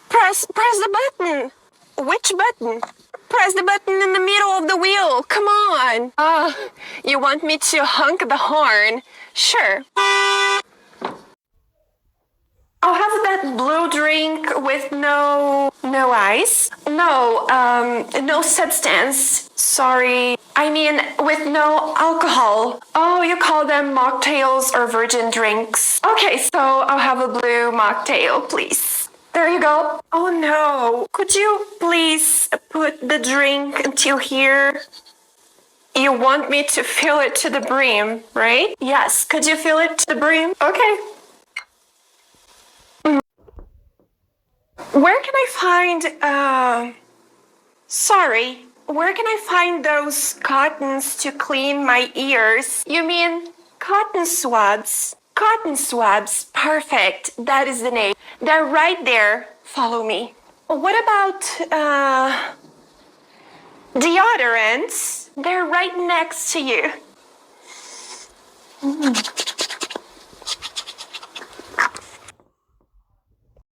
Press the button. Which button? Press the button in the middle of the wheel. Come on. You want me to honk the horn? Sure. I'll have that blue drink with no ice. No substance. Sorry. I mean, with no alcohol. Oh, you call them mocktails or virgin drinks. Okay, so I'll have a blue mocktail, please. There you go. Oh no. Could you please put the drink until here? You want me to fill it to the brim, right? Yes. Could you fill it to the brim? Okay. Where can I find, sorry, where can I find those cottons to clean my ears? You mean cotton swabs? Cotton swabs, perfect, that is the name. They're right there, follow me. What about, deodorants? They're right next to you.